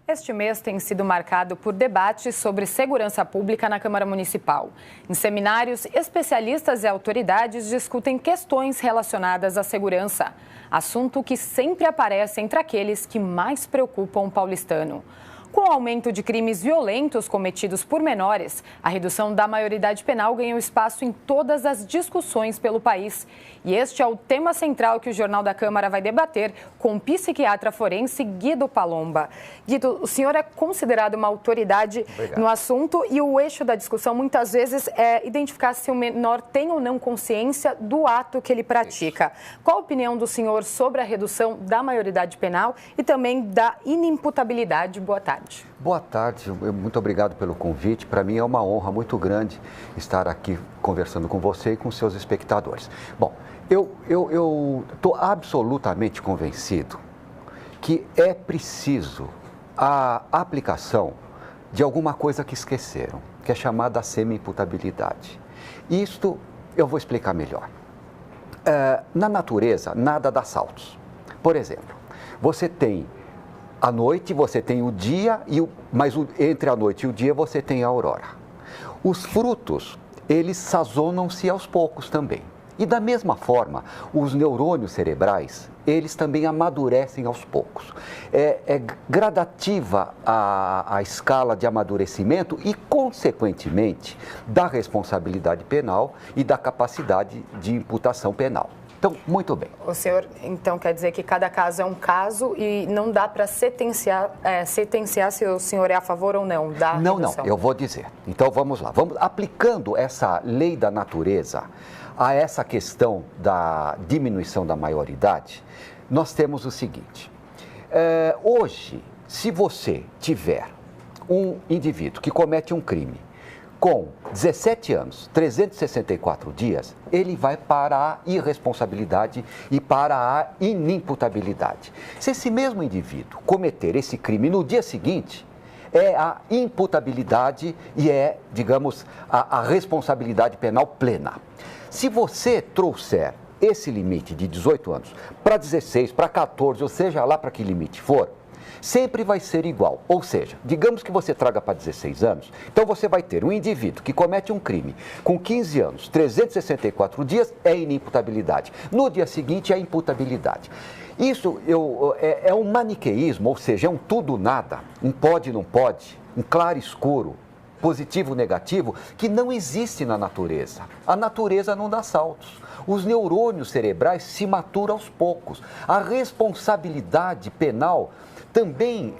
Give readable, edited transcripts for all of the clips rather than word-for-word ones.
Este mês tem sido marcado por debates sobre segurança pública na Câmara Municipal. Em seminários, especialistas e autoridades discutem questões relacionadas à segurança, assunto que sempre aparece entre aqueles que mais preocupam o paulistano. Com o aumento de crimes violentos cometidos por menores, a redução da maioridade penal ganhou espaço em todas as discussões pelo país. E este é o tema central que o Jornal da Câmara vai debater com o psiquiatra forense Guido Palomba. Guido, o senhor é considerado uma autoridade no assunto e o eixo da discussão muitas vezes é identificar se o menor tem ou não consciência do ato que ele pratica. Qual a opinião do senhor sobre a redução da maioridade penal e também da inimputabilidade? Boa tarde. Boa tarde, muito obrigado pelo convite. Para mim é uma honra muito grande estar aqui conversando com você e com seus espectadores. Bom, eu estou absolutamente convencido que é preciso a aplicação de alguma coisa que esqueceram, que é chamada semi-imputabilidade. Isto eu vou explicar melhor. Na natureza, nada dá saltos. Por exemplo, você tem à noite, você tem o dia, mas entre a noite e o dia você tem a aurora. Os frutos, eles sazonam-se aos poucos também. E da mesma forma, os neurônios cerebrais, eles também amadurecem aos poucos. É gradativa a escala de amadurecimento e, consequentemente, da responsabilidade penal e da capacidade de imputação penal. Então, muito bem. O senhor, então, quer dizer que cada caso é um caso e não dá para sentenciar se o senhor é a favor ou não da redução? Não, eu vou dizer. Então, vamos lá. Aplicando essa lei da natureza a essa questão da diminuição da maioridade, nós temos o seguinte. Hoje, se você tiver um indivíduo que comete um crime com 17 anos, 364 dias, ele vai para a irresponsabilidade e para a inimputabilidade. Se esse mesmo indivíduo cometer esse crime no dia seguinte, é a imputabilidade e digamos, a responsabilidade penal plena. Se você trouxer esse limite de 18 anos para 16, para 14, ou seja lá para que limite for, sempre vai ser igual. Ou seja, digamos que você traga para 16 anos, então você vai ter um indivíduo que comete um crime com 15 anos, 364 dias, é inimputabilidade. No dia seguinte é imputabilidade. Isso é um maniqueísmo, ou seja, é um tudo-nada, um pode, não pode, um claro escuro, positivo, negativo, que não existe na natureza. A natureza não dá saltos. Os neurônios cerebrais se maturam aos poucos. A responsabilidade penal também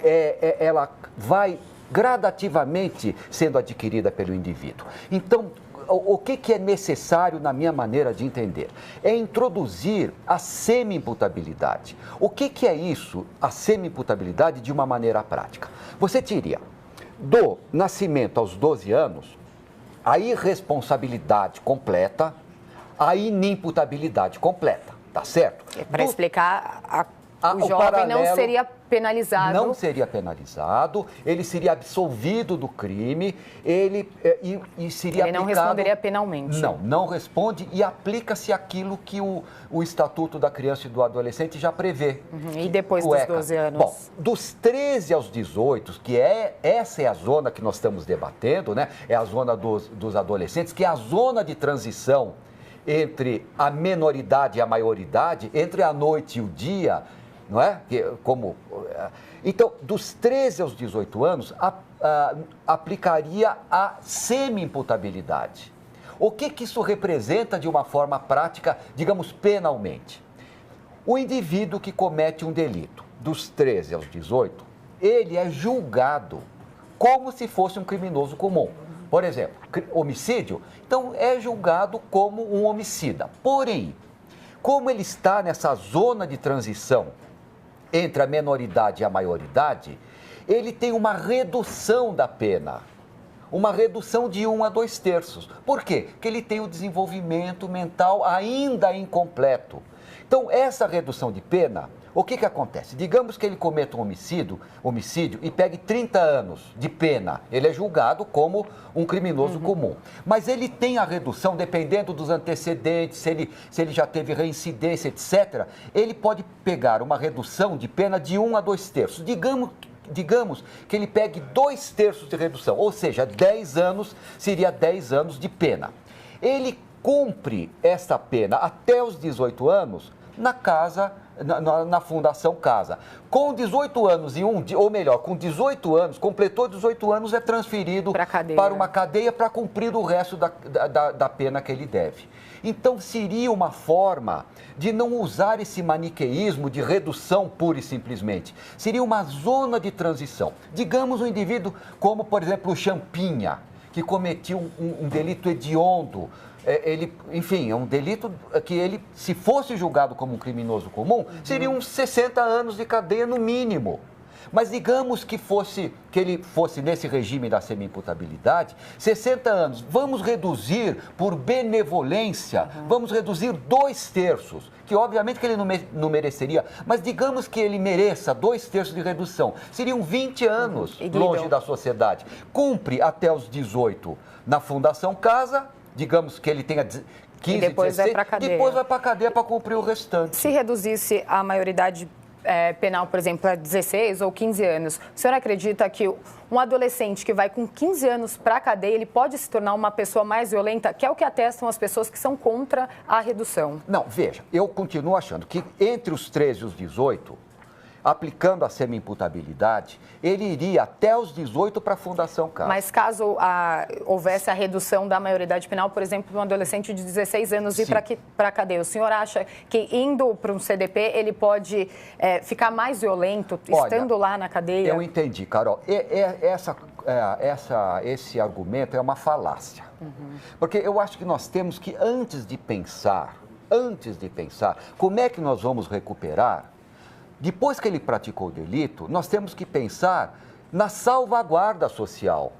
ela vai gradativamente sendo adquirida pelo indivíduo. Então, o que é necessário, na minha maneira de entender? É introduzir a semi-imputabilidade. O que é isso, a semi-imputabilidade, de uma maneira prática? Você teria, do nascimento aos 12 anos, a irresponsabilidade completa, a inimputabilidade completa, tá certo? Para explicar, o jovem não seria penalizado. Não seria penalizado, ele seria absolvido do crime, e seria aplicado... Ele não responderia penalmente. Não responde e aplica-se aquilo que o Estatuto da Criança e do Adolescente já prevê. E depois dos 12 anos? Bom, dos 13 aos 18, essa é a zona que nós estamos debatendo, né? É a zona dos adolescentes, que é a zona de transição entre a menoridade e a maioridade, entre a noite e o dia, não é? Então, dos 13 aos 18 anos, aplicaria a semi-imputabilidade. O que isso representa de uma forma prática, digamos, penalmente? O indivíduo que comete um delito dos 13 aos 18, ele é julgado como se fosse um criminoso comum. Por exemplo, homicídio, então é julgado como um homicida. Porém, como ele está nessa zona de transição entre a menoridade e a maioridade, ele tem uma redução da pena, uma redução de 1 a 2/3. Por quê? Porque ele tem o desenvolvimento mental ainda incompleto. Então, essa redução de pena, o que acontece? Digamos que ele cometa um homicídio e pegue 30 anos de pena. Ele é julgado como um criminoso comum. Mas ele tem a redução, dependendo dos antecedentes, se ele já teve reincidência, etc. Ele pode pegar uma redução de pena de 1 a 2/3. Digamos digamos que ele pegue 2/3 de redução, ou seja, 10 anos seria 10 anos de pena. Ele cumpre esta pena até os 18 anos na casa, na Fundação Casa. Com 18 anos ou melhor, com 18 anos, completou 18 anos, é transferido para uma cadeia para cumprir o resto da pena que ele deve. Então, seria uma forma de não usar esse maniqueísmo de redução pura e simplesmente. Seria uma zona de transição. Digamos um indivíduo como, por exemplo, o Champinha, que cometeu um delito hediondo. Enfim, é um delito que ele, se fosse julgado como um criminoso comum, seriam uns 60 anos de cadeia no mínimo. Mas digamos que ele fosse nesse regime da semi-imputabilidade, 60 anos. Vamos reduzir por benevolência, vamos reduzir 2/3, que obviamente que ele não mereceria, mas digamos que ele mereça 2/3 de redução. Seriam 20 anos longe da sociedade. Cumpre até os 18 na Fundação Casa, digamos que ele tenha 15, e depois 16, vai para a cadeia. Depois vai para a cadeia para cumprir o restante. Se reduzisse a maioridade penal, por exemplo, a 16 ou 15 anos, o senhor acredita que um adolescente que vai com 15 anos para a cadeia, ele pode se tornar uma pessoa mais violenta, que é o que atestam as pessoas que são contra a redução? Não, veja, eu continuo achando que entre os 13 e os 18, aplicando a semi-imputabilidade, ele iria até os 18 para a Fundação Casa. Mas caso houvesse a redução da maioridade penal, por exemplo, um adolescente de 16 anos ir para a cadeia, o senhor acha que indo para um CDP ele pode ficar mais violento estando lá na cadeia? Eu entendi, Carol. Esse argumento é uma falácia. Porque eu acho que nós temos que, antes de pensar como é que nós vamos recuperar, depois que ele praticou o delito, nós temos que pensar na salvaguarda social.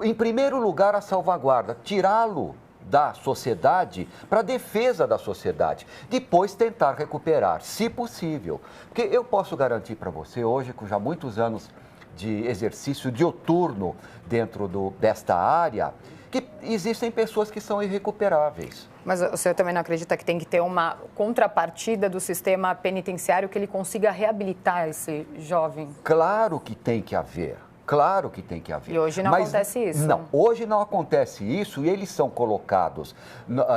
Em primeiro lugar, a salvaguarda, tirá-lo da sociedade para a defesa da sociedade. Depois tentar recuperar, se possível. Porque eu posso garantir para você, hoje, com já muitos anos de exercício dioturno dentro desta área, que existem pessoas que são irrecuperáveis. Mas o senhor também não acredita que tem que ter uma contrapartida do sistema penitenciário que ele consiga reabilitar esse jovem? Claro que tem que haver. Claro que tem que haver. E hoje não acontece isso? Não, hoje não acontece isso e eles são colocados,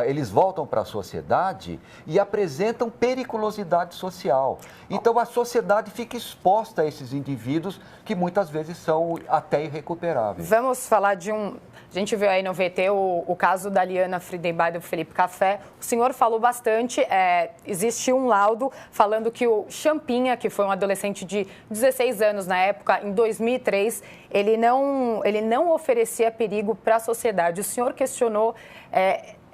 eles voltam para a sociedade e apresentam periculosidade social. Então a sociedade fica exposta a esses indivíduos que muitas vezes são até irrecuperáveis. Vamos falar de A gente viu aí no VT o caso da Liana Friedenbach e do Felipe Café. O senhor falou bastante, existe um laudo falando que o Champinha, que foi um adolescente de 16 anos na época, em 2003, ele não oferecia perigo para a sociedade. O senhor questionou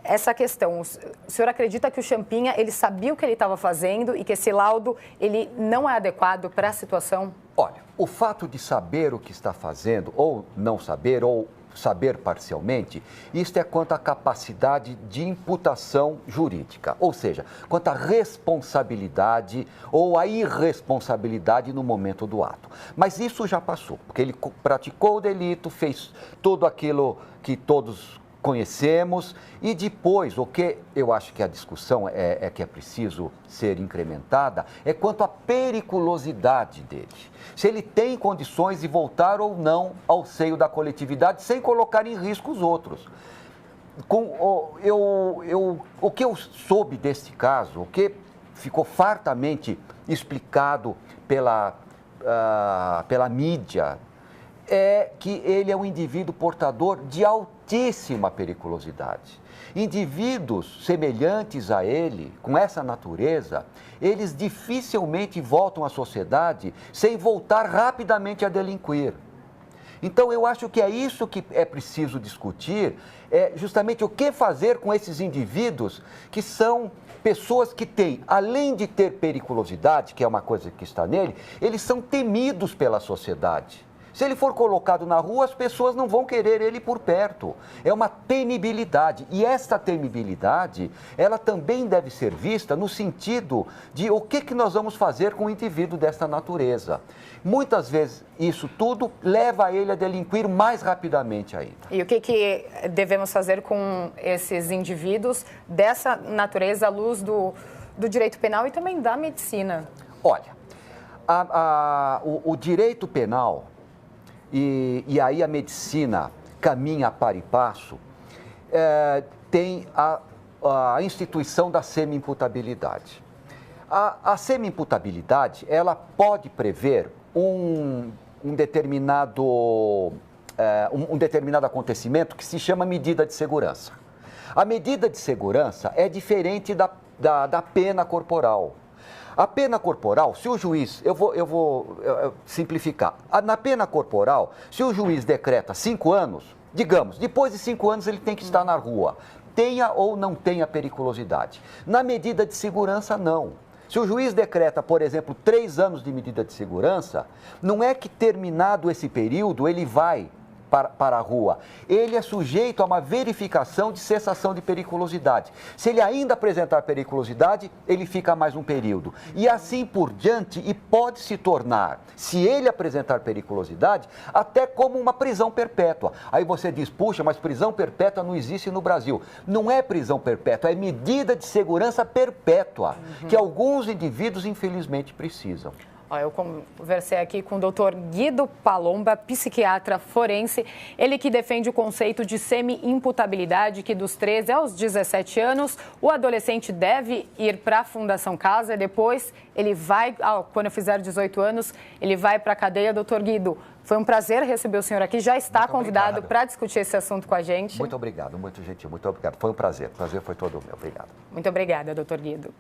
essa questão. O senhor acredita que o Champinha, ele sabia o que ele estava fazendo e que esse laudo ele não é adequado para a situação? Olha, o fato de saber o que está fazendo, ou não saber, ou saber parcialmente, isto é quanto à capacidade de imputação jurídica, ou seja, quanto à responsabilidade ou à irresponsabilidade no momento do ato. Mas isso já passou, porque ele praticou o delito, fez tudo aquilo que todos conhecemos e depois, o que eu acho que a discussão que é preciso ser incrementada é quanto à periculosidade dele. Se ele tem condições de voltar ou não ao seio da coletividade sem colocar em risco os outros. O que eu soube deste caso, o que ficou fartamente explicado pela mídia, é que ele é um indivíduo portador de altíssima periculosidade. Indivíduos semelhantes a ele, com essa natureza, eles dificilmente voltam à sociedade sem voltar rapidamente a delinquir. Então, eu acho que é isso que é preciso discutir, é justamente o que fazer com esses indivíduos que são pessoas que têm, além de ter periculosidade, que é uma coisa que está nele, eles são temidos pela sociedade. Se ele for colocado na rua, as pessoas não vão querer ele por perto. É uma temibilidade. E essa temibilidade, ela também deve ser vista no sentido de o que nós vamos fazer com um indivíduo dessa natureza. Muitas vezes, isso tudo leva ele a delinquir mais rapidamente ainda. E o que devemos fazer com esses indivíduos dessa natureza à luz do direito penal e também da medicina? Olha, o direito penal e aí a medicina caminha a par e passo, tem a instituição da semi-imputabilidade. A semi-imputabilidade, ela pode prever um determinado acontecimento que se chama medida de segurança. A medida de segurança é diferente da pena corporal. A pena corporal, se o juiz, eu vou simplificar, na pena corporal, se o juiz decreta 5 anos, digamos, depois de 5 anos ele tem que estar na rua, tenha ou não tenha periculosidade. Na medida de segurança, não. Se o juiz decreta, por exemplo, 3 anos de medida de segurança, não é que terminado esse período ele vai para a rua. Ele é sujeito a uma verificação de cessação de periculosidade. Se ele ainda apresentar periculosidade, ele fica mais um período. E assim por diante, e pode se tornar, se ele apresentar periculosidade, até como uma prisão perpétua. Aí você diz, puxa, mas prisão perpétua não existe no Brasil. Não é prisão perpétua, é medida de segurança perpétua, que alguns indivíduos, infelizmente, precisam. Eu conversei aqui com o doutor Guido Palomba, psiquiatra forense, ele que defende o conceito de semi-imputabilidade, que dos 13 aos 17 anos, o adolescente deve ir para a Fundação Casa e depois ele vai, quando fizer 18 anos, ele vai para a cadeia. Doutor Guido, foi um prazer receber o senhor aqui, já está muito convidado para discutir esse assunto com a gente. Muito obrigado, muito gentil, muito obrigado. Foi um prazer, o prazer foi todo meu, obrigado. Muito obrigada, doutor Guido.